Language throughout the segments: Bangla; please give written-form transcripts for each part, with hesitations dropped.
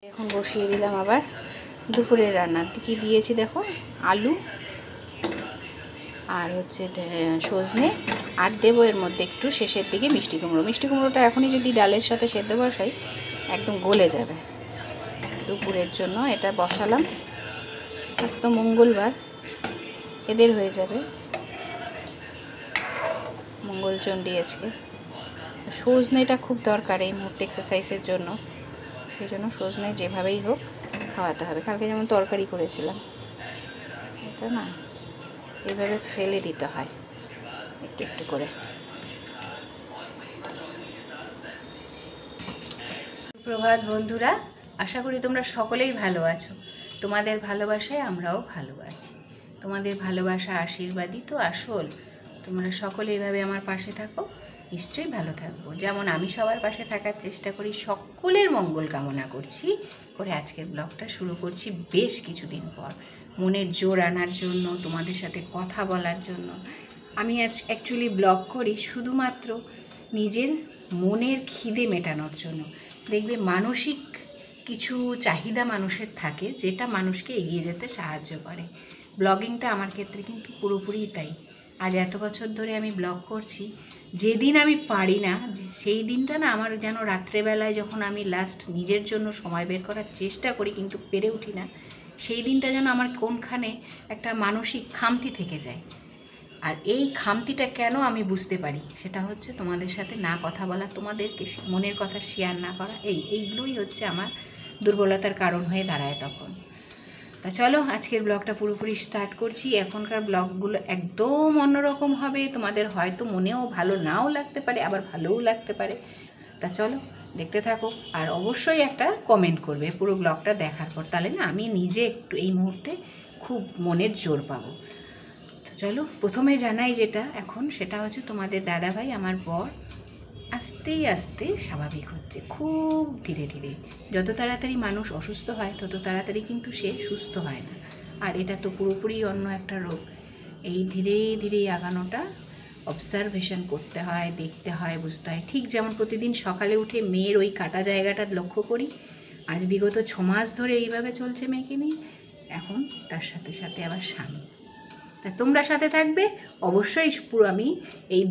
এখন বসিয়ে দিলাম আবার দুপুরের রান্না। কি দিয়েছি দেখো, আলু আর হচ্ছে সজনে, আর দেবো এর মধ্যে একটু শেষের দিকে মিষ্টি কুমড়ো। মিষ্টি কুমড়োটা এখনই যদি ডালের সাথে সেদ্ধ বসাই একদম গলে যাবে। দুপুরের জন্য এটা বসালাম। আজ তো মঙ্গলবার, এদের হয়ে যাবে মঙ্গলচণ্ডী আজকে। সজনেটা খুব দরকার এই মুহূর্তে এক্সারসাইজের জন্য, সেই জন্য সজনে যেভাবেই হোক খাওয়াতে হবে। কালকে যেমন তরকারি করেছিলাম, এটা না এইভাবে ফেলে দিতে হয় একটু একটু করে। সুপ্রভাত বন্ধুরা, আশা করি তোমরা সকলেই ভালো আছো। তোমাদের ভালোবাসায় আমরাও ভালো আছি। তোমাদের ভালোবাসা আশীর্বাদই তো আসল। তোমরা সকলে এইভাবে আমার পাশে থাকো, নিশ্চয়ই ভালো থাকবো। যেমন আমি সবার পাশে থাকার চেষ্টা করি, সকলের মঙ্গল কামনা করছি করে আজকের ব্লগটা শুরু করছি বেশ কিছুদিন পর। মনের জোর আনার জন্য, তোমাদের সাথে কথা বলার জন্য। আমি আজ অ্যাকচুয়ালি ব্লগ করি শুধুমাত্র নিজের মনের খিদে মেটানোর জন্য। দেখবে মানসিক কিছু চাহিদা মানুষের থাকে, যেটা মানুষকে এগিয়ে যেতে সাহায্য করে। ব্লগিংটা আমার ক্ষেত্রে কিন্তু পুরোপুরি তাই। আজ এত বছর ধরে আমি ব্লগ করছি, যেদিন আমি পারি না সেই দিনটা না আমার যেন রাত্রেবেলায় যখন আমি লাস্ট নিজের জন্য সময় বের করার চেষ্টা করি কিন্তু পেরে উঠি না, সেই দিনটা যেন আমার কোনখানে একটা মানসিক খামতি থেকে যায়। আর এই খামতিটা কেন আমি বুঝতে পারি, সেটা হচ্ছে তোমাদের সাথে না কথা বলা, তোমাদেরকে মনের কথা শেয়ার না করা, এইগুলোই হচ্ছে আমার দুর্বলতার কারণ হয়ে দাঁড়ায় তখন। তা চলো আজকের ব্লগটা পুরোপুরি স্টার্ট করছি। এখনকার ব্লগগুলো একদম অন্যরকম হবে, তোমাদের হয়তো মনেও ভালো নাও লাগতে পারে, আবার ভালোও লাগতে পারে। তা চলো দেখতে থাকো, আর অবশ্যই একটা কমেন্ট করবে পুরো ব্লগটা দেখার পর, তাহলে না আমি নিজে একটু এই মুহূর্তে খুব মনের জোর পাবো। চলো প্রথমে জানাই যেটা এখন, সেটা হচ্ছে তোমাদের দাদাভাই আমার বর আস্তে আস্তে স্বাভাবিক হচ্ছে, খুব ধীরে ধীরে। যত তাড়াতাড়ি মানুষ অসুস্থ হয় তত তাড়াতাড়ি কিন্তু সে সুস্থ হয় না। আর এটা তো পুরোপুরি অন্য একটা রোগ। এই ধীরে ধীরে আগানোটা অবজারভেশন করতে হয়, দেখতে হয়, বুঝতে হয়। ঠিক যেমন প্রতিদিন সকালে উঠে মেয়ের ওই কাটা জায়গাটা লক্ষ্য করি, আজ বিগত 6 মাস ধরে এইভাবে চলছে মেয়েকে নিয়ে। এখন তার সাথে সাথে আবার স্বামী। তা তোমরা সাথে থাকবে, অবশ্যই পুরো আমি এই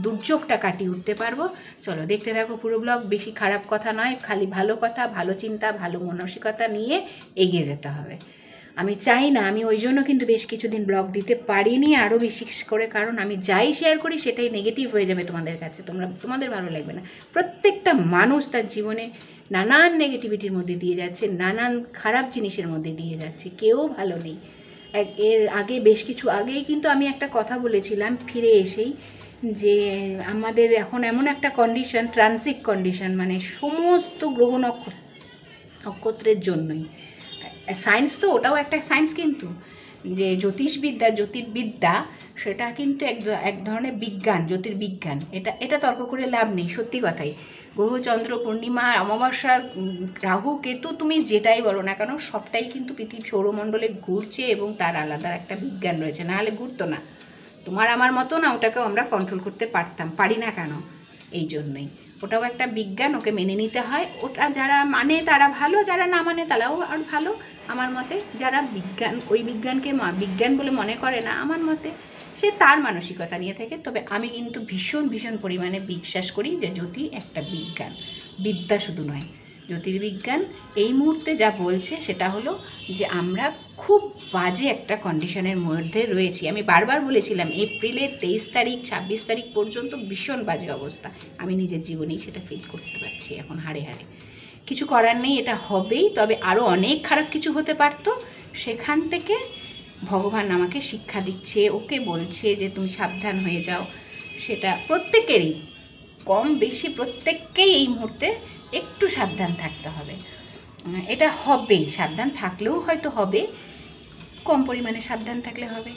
দুর্যোগটা কাটিয়ে উঠতে পারবো। চলো দেখতে থাকো পুরো ব্লগ। বেশি খারাপ কথা নয়, খালি ভালো কথা, ভালো চিন্তা, ভালো মানসিকতা নিয়ে এগিয়ে যেতে হবে। আমি চাই না, আমি ওই জন্য কিন্তু বেশ কিছুদিন ব্লগ দিতে পারিনি আরও বেশি করে, কারণ আমি যাই শেয়ার করি সেটাই নেগেটিভ হয়ে যাবে তোমাদের কাছে, তোমাদের ভালো লাগবে না। প্রত্যেকটা মানুষ তার জীবনে নানান নেগেটিভিটির মধ্যে দিয়ে যাচ্ছে, নানান খারাপ জিনিসের মধ্যে দিয়ে যাচ্ছে, কেউ ভালো নেই। এর আগে বেশ কিছু আগেই কিন্তু আমি একটা কথা বলেছিলাম ফিরে এসেই, যে আমাদের এখন এমন একটা কন্ডিশন, ট্রানজিট কন্ডিশন, মানে সমস্ত গ্রহ নক্ষত্রের জন্যই। সায়েন্স তো ওটাও একটা সায়েন্স, কিন্তু যে জ্যোতির্বিদ্যা সেটা কিন্তু এক ধরনের বিজ্ঞান, জ্যোতির্বিজ্ঞান। এটা তর্ক করে লাভ নেই, সত্যি কথাই। গ্রহ, চন্দ্র, পূর্ণিমা, অমাবস্যা, রাহু, কেতু, তুমি যেটাই বলো না কেন, সবটাই কিন্তু পৃথিবী সৌরমণ্ডলে ঘুরছে এবং তার আলাদা একটা বিজ্ঞান রয়েছে, নাহলে ঘুরতো না। তোমার আমার মতো না, ওটাকেও আমরা কন্ট্রোল করতে পারি না কেন? এই জন্যই ওটাও একটা বিজ্ঞান, ওকে মেনে নিতে হয়। ওটা যারা মানে তারা ভালো, যারা না মানে তারাও আর ভালো আমার মতে। যারা ওই বিজ্ঞানকে বিজ্ঞান বলে মনে করে না, আমার মতে সে তার মানসিকতা নিয়ে থাকে। তবে আমি কিন্তু ভীষণ ভীষণ পরিমাণে বিশ্বাস করি যে জ্যোতি একটা বিজ্ঞান, বিদ্যা শুধু নয়। জ্যোতির্বিজ্ঞান এই মুহূর্তে যা বলছে সেটা হলো যে আমরা খুব বাজে একটা কন্ডিশনের মধ্যে রয়েছি। আমি বারবার বলেছিলাম এপ্রিলের 23 তারিখ 26 তারিখ পর্যন্ত ভীষণ বাজে অবস্থা। আমি নিজের জীবনেই সেটা ফিল করতে পারছি এখন হাড়ে হাড়ে। কিছু করার নেই, এটা হবেই। তবে আরও অনেক খারাপ কিছু হতে পারতো, সেখান থেকে ভগবান আমাকে শিক্ষা দিচ্ছে, ওকে বলছে যে তুমি সাবধান হয়ে যাও। সেটা প্রত্যেকেরই, কম বেশি প্রত্যেককেই এই মুহূর্তে একটু সাবধান থাকতে হবে। এটা হবেই, সাবধান থাকলেও হয়তো হবে, কম পরিমাণে সাবধান থাকলে হবে,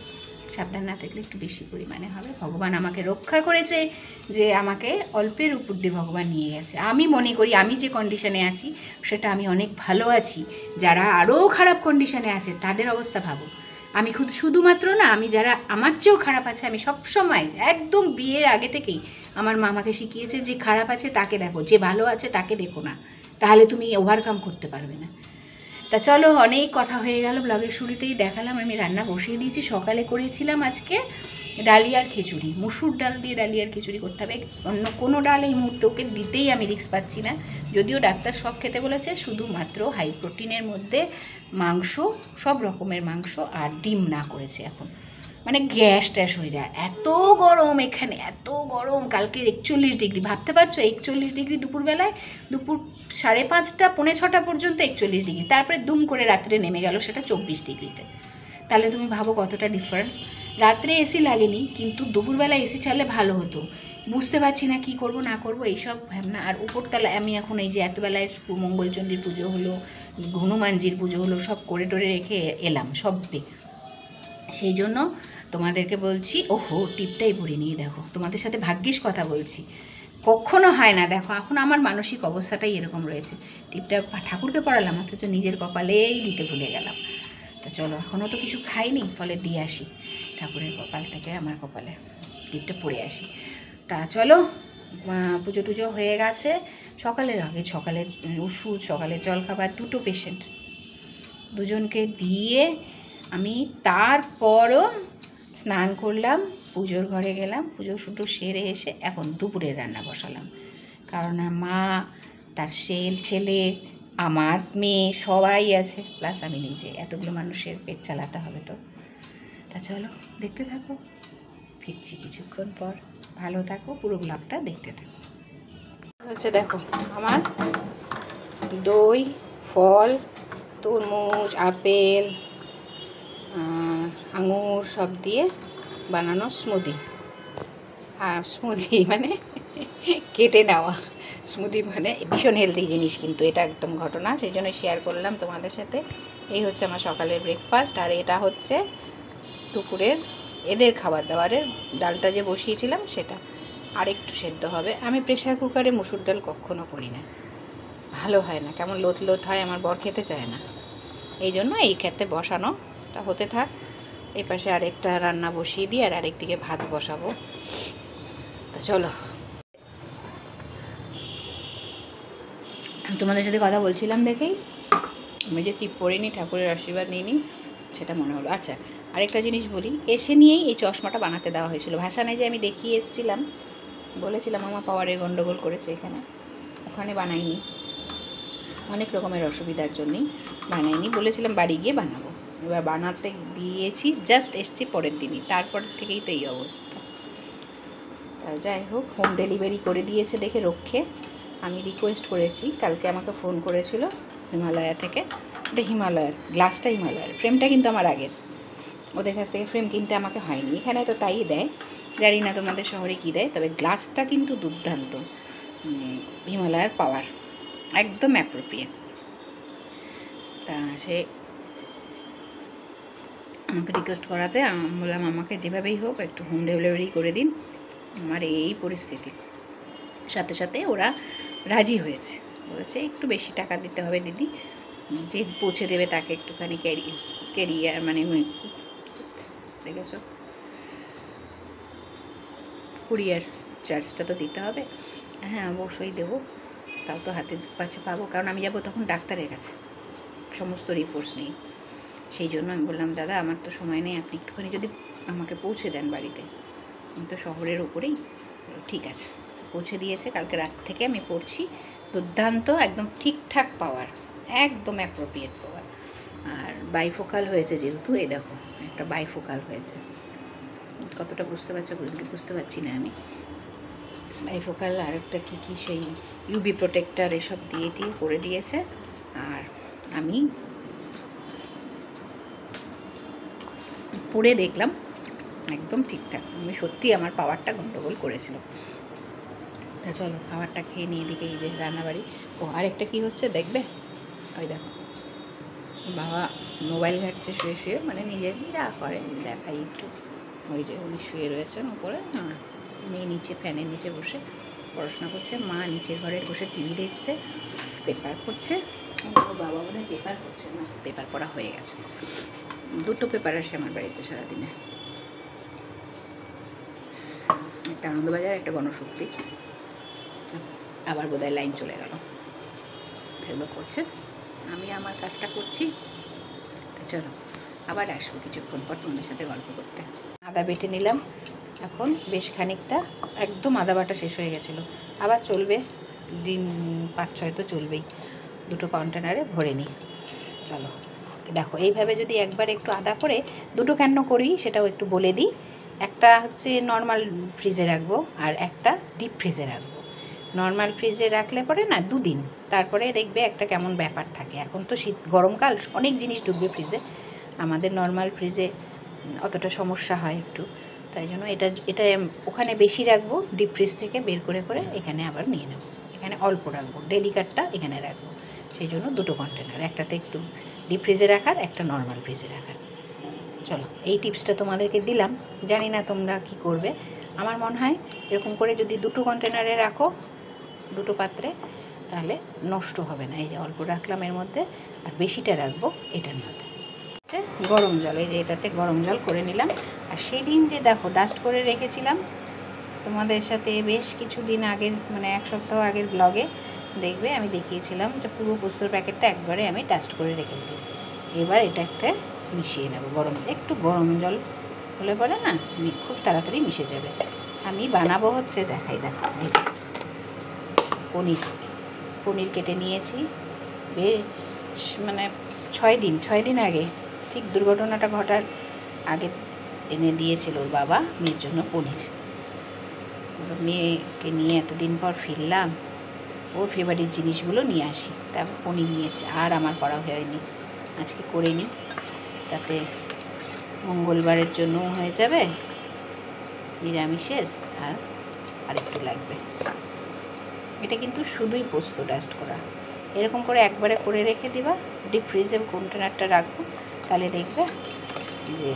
সাবধান না থাকলে একটু বেশি পরিমাণে হবে। ভগবান আমাকে রক্ষা করেছে, যে আমাকে অল্পের উপর দিয়ে ভগবান নিয়ে গেছে। আমি মনে করি আমি যে কন্ডিশনে আছি সেটা আমি অনেক ভালো আছি। যারা আরও খারাপ কন্ডিশনে আছে তাদের অবস্থা ভাবো। আমি শুধুমাত্র না, আমি যারা আমার চেয়েও খারাপ আছে, আমি সবসময় একদম বিয়ের আগে থেকেই আমার মা আমাকে শিখিয়েছে যে খারাপ আছে তাকে দেখো, যে ভালো আছে তাকে দেখো না। তাহলে তুমি ওভারকাম করতে পারবে না। তা চলো, অনেক কথা হয়ে গেল। ব্লগের শুরুতেই দেখালাম আমি রান্না বসিয়ে দিয়েছি। সকালে করেছিলাম আজকে ডালিয়ার খিচুড়ি, মুসুর ডাল দিয়ে ডালিয়ার খিচুড়ি করতে হবে। অন্য কোনো ডাল এই মুহূর্তে ওকে দিতেই আমি রিস্ক পাচ্ছি না, যদিও ডাক্তার সব খেতে বলেছে, শুধুমাত্র হাই প্রোটিনের মধ্যে মাংস, সব রকমের মাংস আর ডিম না করেছে এখন, মানে গ্যাস ট্যাস হয়ে যায়। এত গরম এখানে, এত গরম। কালকে 41 ডিগ্রি, ভাবতে পারছো? 41 ডিগ্রি দুপুরবেলায়, দুপুর 5:30 পৌনে 6টা পর্যন্ত 41 ডিগ্রি, তারপরে দুম করে রাত্রে নেমে গেল সেটা 24 ডিগ্রিতে। তাহলে তুমি ভাবো কতটা ডিফারেন্স। রাত্রে এসি লাগেনি, কিন্তু দুপুরবেলা এসি ছাড়লে ভালো হতো। বুঝতে পারছি না কী করব না করব, এইসব ভাবনা। আর উপরতলায় আমি এখন এই যে এতবেলায় মঙ্গলচণ্ডীর পুজো হলো, হনুমানজির পুজো হলো, সব করে টোরে রেখে এলাম সবে। সেই জন্য তোমাদেরকে বলছি, ওহো টিপটাই পরে নিয়ে দেখো, তোমাদের সাথে ভাগ্যিস কথা বলছি, কখনো হয় না। দেখো এখন আমার মানসিক অবস্থাটাই এরকম রয়েছে। টিপটা ঠাকুরকে পড়ালাম, অথচ নিজের কপালেই দিতে ভুলে গেলাম। তা চলো, এখনও তো কিছু খাইনি, ফলে দিয়ে আসি ঠাকুরের কপাল থেকে আমার কপালে, টিপটা পরে আসি। তা চলো, পুজো টুজো হয়ে গেছে। সকালের আগে সকালের ওষুধ, সকালের জলখাবার, 2টো পেশেন্ট, দুজনকে দিয়ে আমি তারপরও স্নান করলাম, পুজোর ঘরে গেলাম, পুজো শুটো সেরে এসে এখন দুপুরের রান্না বসালাম। কারণ মা, তার ছেলে, আমার মেয়ে সবাই আছে, প্লাস আমি নিজে, এতগুলো মানুষের পেট চালাতে হবে তো। তা চলো দেখতে থাকো, ফিরছি কিছুক্ষণ পর। ভালো থাকো, পুরো ব্লগটা দেখতে থাকো। হচ্ছে দেখো আমার দই, ফল, তরমুজ, আপেল, আঙুর সব দিয়ে বানানো স্মুদি। আর স্মুদি মানে কেটে নেওয়া, স্মুদি মানে ভীষণ হেলদি জিনিস, কিন্তু এটা একদম ঘটনা, সেই জন্য শেয়ার করলাম তোমাদের সাথে। এই হচ্ছে আমার সকালের ব্রেকফাস্ট, আর এটা হচ্ছে দুপুরের এদের খাবার দাবারের। ডালটা যে বসিয়েছিলাম সেটা আর একটু সেদ্ধ হবে। আমি প্রেশার কুকারে মুসুর ডাল কখনো করি না, ভালো হয় না, কেমন লোথ লোথ হয়, আমার বর খেতে চায় না। এই জন্য এই ক্ষেত্রে বসানোটা হতে থাক। এই পাশে আরেকটা রান্না বসিয়ে দিই, আর আরেকদিকে ভাত বসাবো। তা চলো, তোমাদের সাথে কথা বলছিলাম দেখেই আমি যে টিপ পরিনি, ঠাকুরের আশীর্বাদ নিইনি, সেটা মনে হলো। আচ্ছা, আরেকটা জিনিস বলি, এসে নিয়েই এই চশমাটা বানাতে দেওয়া হয়েছিল। ভাসানে যে আমি দেখিয়ে এসেছিলাম, বলেছিলাম আমার পাওয়ারে গন্ডগোল করেছে এখানে, ওখানে বানাইনি, অনেক রকমের অসুবিধার জন্যই বানাইনি। বলেছিলাম বাড়ি গিয়ে বানাবো, এবার বানাতে দিয়েছি, জাস্ট এসছি পরের দিনই, তারপর থেকেই তো এই অবস্থা। তা যাই হোক, হোম ডেলিভারি করে দিয়েছে দেখে রক্ষে। আমি রিকোয়েস্ট করেছি, কালকে আমাকে ফোন করেছিল হিমালয়া থেকে, এটা হিমালয়ার, গ্লাসটা হিমালয়ার, ফ্রেমটা কিন্তু আমার আগের। ওদের কাছ থেকে ফ্রেম কিনতে আমাকে হয়নি, এখানে তো তাই দেয়, জানি না তোমাদের শহরে কী দেয়, তবে গ্লাসটা কিন্তু দুর্দান্ত, হিমালয়ার পাওয়ার, একদম অ্যাপ্রোপ্রিয়েট। তা সে আমাকে রিকোয়েস্ট করাতে বললাম আমাকে যেভাবেই হোক একটু হোম ডেলিভারি করে দিন, আমার এই পরিস্থিতি। সাথে সাথে ওরা রাজি হয়েছে, বলেছে একটু বেশি টাকা দিতে হবে দিদি, যে পৌঁছে দেবে তাকে একটুখানি ক্যারিয়ার মানে দেখেছো, কুরিয়ার চার্জটা তো দিতে হবে। হ্যাঁ অবশ্যই দেবো, তাও তো হাতে কাছে পাবো, কারণ আমি যাবো তখন ডাক্তারের কাছে সমস্ত রিপোর্টস নিয়ে। সেই জন্য আমি বললাম দাদা আমার তো সময় নেই, আপনি একটুখানি যদি আমাকে পৌঁছে দেন বাড়িতে, আমি তো শহরের ওপরেই। ঠিক আছে, পৌঁছে দিয়েছে, কালকে রাত থেকে আমি পড়ছি, দুর্দান্ত, একদম ঠিকঠাক পাওয়ার, একদম অ্যাপ্রোপ্রিয়েট পাওয়ার। আর বাইফোকাল হয়েছে যেহেতু, এই দেখো একটা বাইফোকাল হয়েছে, কতটা বুঝতে পারছো বুঝতে পারছি না আমি। বাইফোকাল আর একটা কী সেই ইউবি প্রোটেক্টার এসব দিয়ে করে দিয়েছে। আর আমি পরে দেখলাম একদম ঠিকঠাক, আমি সত্যি আমার পাওয়ারটা গন্ডগোল করেছিল। তা চলো খাবারটা খেয়ে নিয়ে এদিকে এই যে রান্নাবাড়ি। ও আরেকটা কী হচ্ছে দেখবে, ওই দেখো বাবা মোবাইল ঘাটছে শুয়ে শুয়ে, মানে নিজের যা করে দেখাই একটু। ওই যে উনি শুয়ে রয়েছেন উপরে, মেয়ে নিচে ফ্যানের নিচে বসে পড়াশোনা করছে, মা নিচের ঘরে বসে টিভি দেখছে, পেপার পড়ছে। বাবা বোধহয় পেপার পড়ছে না, পেপার পড়া হয়ে গেছে, 2টো পেপার আসে আমার বাড়িতে সারাদিনে, একটা আনন্দবাজার, একটা গণশক্তি। আবার বোধহয় লাইন চলে গেল। এগুলো করছে, আমি আমার কাজটা করছি। তো চলো আবার আসবো কিছুক্ষণ পর তোমাদের সাথে গল্প করতে। আদা বেটে নিলাম এখন বেশ খানিকটা, একদম আদা বাটা শেষ হয়ে গেছিলো, আবার চলবে দিন 5-6 তো চলবেই। 2 কন্টেনারে ভরে নিই। চলো দেখো এইভাবে যদি একবার একটু আদা করে, 2 কেন করি সেটাও একটু বলে দিই। একটা হচ্ছে নর্মাল ফ্রিজে রাখবো আর একটা ডিপ ফ্রিজে রাখবো। নর্মাল ফ্রিজে রাখলে পরে না 2 দিন, তারপরে দেখবে একটা কেমন ব্যাপার থাকে। এখন তো শীত গরমকাল, অনেক জিনিস ঢুকবে ফ্রিজে, আমাদের নর্মাল ফ্রিজে অতটা সমস্যা হয় একটু, তাই জন্য এটা ওখানে বেশি রাখবো, ডিপ ফ্রিজ থেকে বের করে করে এখানে আবার নিয়ে নেবো। এখানে অল্প রাখবো, ডেলিকাটটা এখানে রাখবো, সেই জন্য 2 কন্টেনার, একটাতে একটু ডিপ ফ্রিজে রাখার, একটা নর্মাল ফ্রিজে রাখার। চলো এই টিপসটা তোমাদেরকে দিলাম, জানি না তোমরা কি করবে। আমার মনে হয় এরকম করে যদি 2 কন্টেনারে রাখো, 2 পাত্রে, তাহলে নষ্ট হবে না। এই যে অল্প রাখলাম এর মধ্যে, আর বেশিটা রাখবো এটার মধ্যে। গরম জল, এই যে এটাতে গরম জল করে নিলাম। আর সেই দিন যে দেখো ডাস্ট করে রেখেছিলাম তোমাদের সাথে বেশ কিছুদিন আগের, মানে 1 সপ্তাহ আগের ব্লগে দেখবে আমি দেখিয়েছিলাম যে পুরো পোস্তর প্যাকেটটা একবারে আমি ডাস্ট করে রেখে দিই। এবার এটাতে মিশিয়ে নেব, একটু গরম জল হলে পরে না খুব তাড়াতাড়ি মিশে যাবে। আমি বানাবো হচ্ছে দেখাই, দেখো এই যে পনির কেটে নিয়েছি বেশ, মানে 6 দিন আগে, ঠিক দুর্ঘটনাটা ঘটার আগে এনে দিয়েছিল ওর বাবা মেয়ের জন্য পনির। মেয়েকে নিয়ে এতদিন পর ফিরলাম, ওর ফেভারিট জিনিসগুলো নিয়ে আসি, তারপর পনির নিয়ে এসে আর আমার করা হয়নি, আজকে করে নিই, তাতে মঙ্গলবারের জন্য হয়ে যাবে নিরামিষের, আর আরেকটু লাগবে। এটা কিন্তু শুধুই পোস্ত ডাস্ট করা, এরকম করে একবারে করে রেখে দিবা, ডিপ ফ্রিজে কন্টেনারটা রাখবো, তাহলে দেখবে যে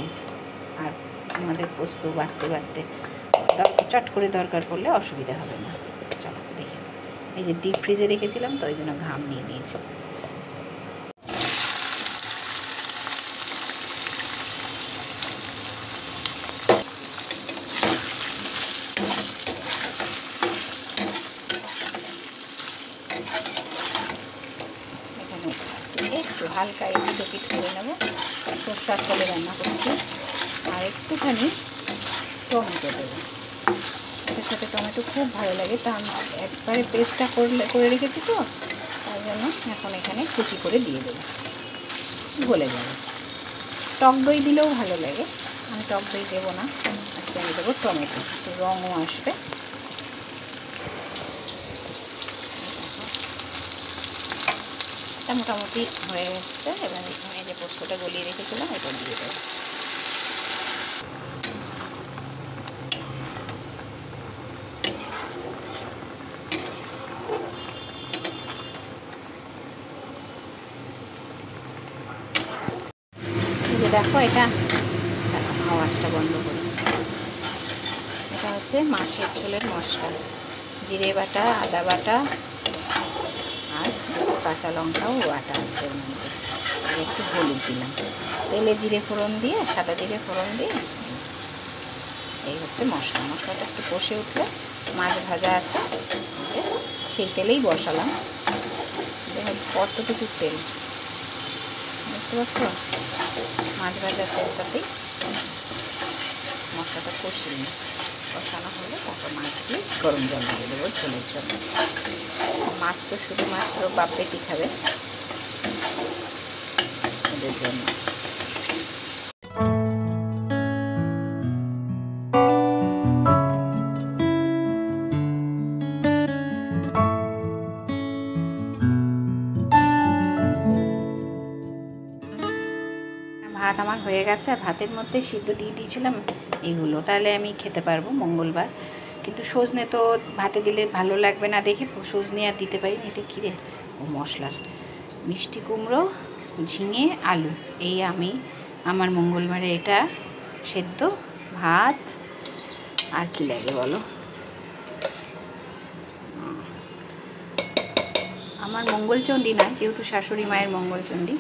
আর আমাদের পোস্ত বাটতে চট করে দরকার পড়লে অসুবিধা হবে না। চলো দেখে, এই যে ডিপ ফ্রিজে রেখেছিলাম তো ওই জন্য ঘাম নিয়ে নিয়েছি। একটু হালকা এপিট করে নেবো, সরষার তেলে রান্না করছি। আর একটুখানি টমেটো দেবো, এটার সাথে টমেটো খুব ভালো লাগে, তা একবারে পেস্টটা করে রেখেছি তো, তাই জন্য এখন এখানে কুচি করে দিয়ে দেবো, গলে যাবে। টক দই দিলেও ভালো লাগে, আমি টক দই দেবো না, আজকে আমি দেবো টমেটো, একটু রঙও আসবে। মোটামুটি হয়ে এসছে, এবার এখানে যে পোস্তটা গলিয়ে রেখেছিলাম এটা দিয়ে দেবো। দেখো এটা আওয়াজটা বন্ধ করি, এটা হচ্ছে মাছের ঝোলের মশলা, জিরে বাটা, আদা বাটা আর কাঁচা লঙ্কাও বাটা আছে এর মধ্যে, আর একটু হলুদ দিলাম, তেলে জিরে ফোড়ন দিয়ে, সাদা জিরে ফোড়ন দিয়ে, এই হচ্ছে মশলাটা একটু কষে উঠলে মাছ ভাজা আছে সেই তেলেই বসালাম, দেখুন কতটুকু তেল, বুঝতে পারছো, মাছ ভাজার তেলটাতেই মশলাটা কষানো হলে তারপর মাছ দিয়ে গরম জল দিয়ে দেবো ঝোলের জন্য। মাছ তো শুধুমাত্র বাপ বেটি খাবে, ওদের জন্য। ভাত আমার হয়ে গেছে, আর ভাতের মধ্যে সিদ্ধ দিয়ে দিয়েছিলাম এগুলো, তাহলে আমি খেতে পারবো মঙ্গলবার। কিন্তু সজনে তো ভাতে দিলে ভালো লাগবে না দেখে সজনে আর দিতে পারিনি। এটা কী রে, ও মশলার মিষ্টি কুমড়ো, ঝিঙে, আলু, এই আমি আমার মঙ্গলবারে এটা সেদ্ধ ভাত। আর কি লাগে বলো, আমার মঙ্গলচণ্ডী না, যেহেতু শাশুড়ি মায়ের মঙ্গলচণ্ডী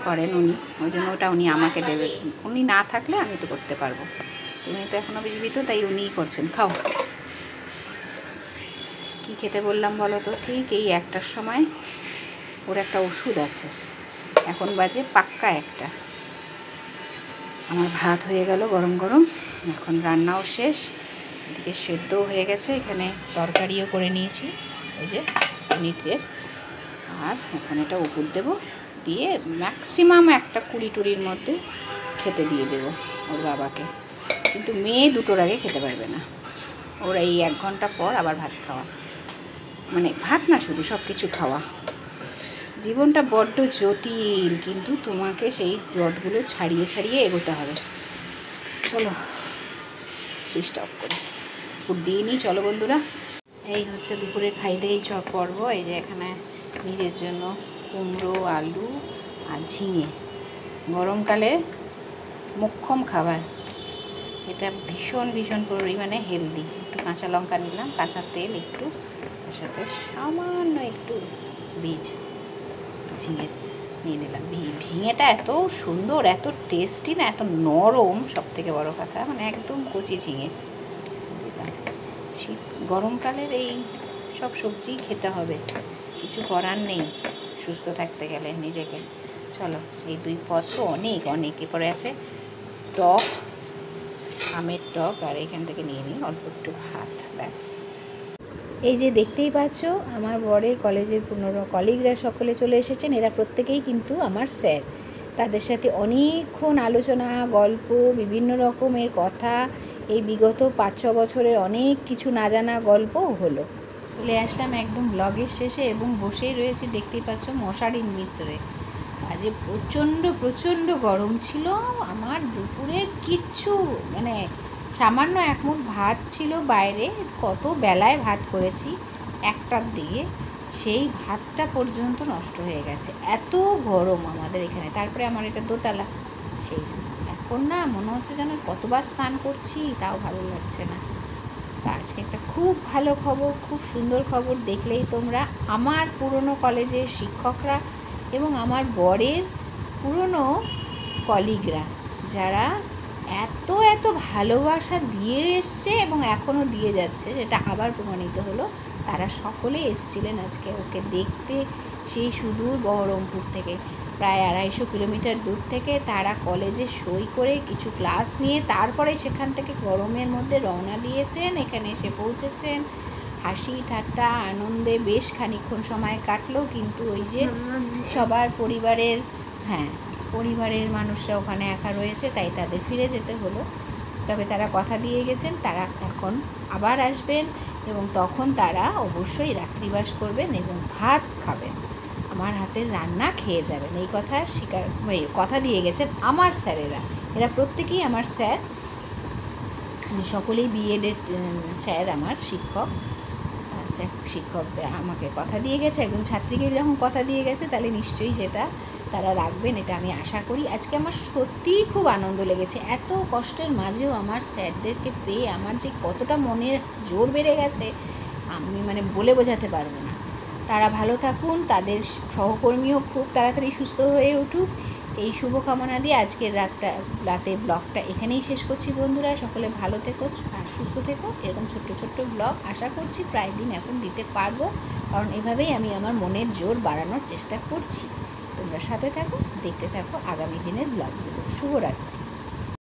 করেন উনি, ওই জন্য ওটা উনি আমাকে দেবেন, উনি না থাকলে আমি তো করতে পারবো, উনি তো এখনও জীবিত, তাই উনিই করছেন। খাও, কি খেতে বললাম বলো তো, ঠিক এই 1টার সময় ওর একটা ওষুধ আছে। এখন বাজে পাক্কা 1টা। আমার ভাত হয়ে গেল গরম গরম, এখন রান্নাও শেষ, এদিকে সেদ্ধও হয়ে গেছে, এখানে তরকারিও করে নিয়েছি এই যে পনিরের। আর এখন এটা উপর দেবো, দিয়ে ম্যাক্সিমাম একটা 20-20 মধ্যে খেতে দিয়ে দেবো ওর বাবাকে। কিন্তু মেয়ে 2টোর আগে খেতে পারবে না, ওরা এই 1 ঘন্টা পর আবার ভাত খাওয়া, মানে ভাত না শুধু সব কিছু খাওয়া। জীবনটা বড্ড জটিল, কিন্তু তোমাকে সেই জটগুলো ছাড়িয়ে ছাড়িয়ে এগোতে হবে। চলো সুইচটা অফ করি, পুর দিয়ে নিই। চলো বন্ধুরা, এই হচ্ছে দুপুরে খাইতেই পর্ব। এই যে এখানে নিজের জন্য কুমড়ো, আলু আর ঝিঙে, গরমকালে মোক্ষম খাবার। এটা ভীষণ ভীষণ পরিমাণে হেলদি। একটু কাঁচা লঙ্কা নিলাম, কাঁচা তেল একটু, তার সাথে সামান্য একটু বীজ ঝিঙে নিয়ে নিলাম। ঝিঙেটা এত সুন্দর, এত টেস্টি না, এত নরম, সব থেকে বড় কথা, মানে একদম কচি ঝিঙে দিলাম। শীত গরমকালের এই সব সবজি খেতে হবে, কিছু করার নেই সুস্থ থাকতে গেলে নিজেকে। চলো, এই 2 পদ তো অনেক অনেক। এরপরে আছে টক, আমের টক, আর এখান থেকে নিয়ে নিই অল্প একটু ভাত, ব্যাস। এই যে দেখতেই পাচ্ছ, আমার বরের কলেজের কলিগরা সকলে চলে এসেছেন। এরা প্রত্যেকেই কিন্তু আমার স্যার। তাদের সাথে অনেকক্ষণ আলোচনা, গল্প, বিভিন্ন রকমের কথা, এই বিগত 5-6 বছরের অনেক কিছু না জানা গল্পও হলো। চলে আসলাম একদম ব্লগের শেষে, এবং বসেই রয়েছি দেখতেই পাচ্ছ মশারির ভিতরে। আজকে প্রচণ্ড প্রচণ্ড গরম ছিল। আমার দুপুরের কিচ্ছু, মানে সামান্য 1 মুঠ ভাত ছিল বাইরে, কত বেলায় ভাত করেছি 1টার দিকে, সেই ভাতটা পর্যন্ত নষ্ট হয়ে গেছে, এত গরম আমাদের এখানে। তারপরে আমার এটা দোতলা, সেই জন্য এখন না মনে হচ্ছে যেন কতবার স্নান করছি, তাও ভালো লাগছে না। তা আজকে একটা খুব ভালো খবর, খুব সুন্দর খবর, দেখলেই তোমরা। আমার পুরনো কলেজের শিক্ষকরা এবং আমার বরের পুরনো কলিগরা, যারা এত এত ভালোবাসা দিয়ে এসছে এবং এখনও দিয়ে যাচ্ছে, যেটা আবার প্রমাণিত হলো, তারা সকলে এসছিলেন আজকে ওকে দেখতে। সেই সুদূর বহরমপুর থেকে, প্রায় 250 কিলোমিটার দূর থেকে তারা কলেজে সই করে কিছু ক্লাস নিয়ে তারপরে সেখান থেকে গরমের মধ্যে রওনা দিয়েছেন, এখানে এসে পৌঁছেছেন। হাসি ঠাট্টা আনন্দে বেশ খানিকক্ষণ সময় কাটলো, কিন্তু ওই যে সবার পরিবারের মানুষরা ওখানে একা রয়েছে, তাই তাদের ফিরে যেতে হলো। তবে তারা কথা দিয়ে গেছেন তারা এখন আবার আসবেন, এবং তখন তারা অবশ্যই রাত্রিবাস করবেন এবং ভাত খাবেন, আমার হাতের রান্না খেয়ে যাবেন, এই কথা দিয়ে গেছেন আমার স্যারেরা। এরা প্রত্যেকেই আমার স্যার, সকলেই বিএডের স্যার, আমার শিক্ষক আমাকে কথা দিয়ে গেছে। একজন ছাত্রীকে যখন কথা দিয়ে গেছে, তাহলে নিশ্চয়ই সেটা তারা রাখবেন, এটা আমি আশা করি। আজকে আমার সত্যিই খুব আনন্দ লেগেছে, এত কষ্টের মাঝেও আমার স্যারদেরকে পেয়ে আমার যে কতটা মনের জোর বেড়ে গেছে, আমি মানে বলে বোঝাতে পারবো না। তারা ভালো থাকুন, তাদের সহকর্মীও খুব তাড়াতাড়ি সুস্থ হয়ে উঠুক, এই শুভকামনা দিয়ে আজকের রাতে ব্লগটা এখানেই শেষ করছি। বন্ধুরা, সকলে ভালো থেকো আর সুস্থ থেকো। এরকম ছোট্ট ছোট্ট ব্লগ আশা করছি প্রায় দিন এখন দিতে পারবো, কারণ এভাবেই আমি আমার মনের জোর বাড়ানোর চেষ্টা করছি। তোমরা সাথে থাকো, দেখতে থাকো আগামী দিনের ব্লগগুলো। শুভরাত্রি।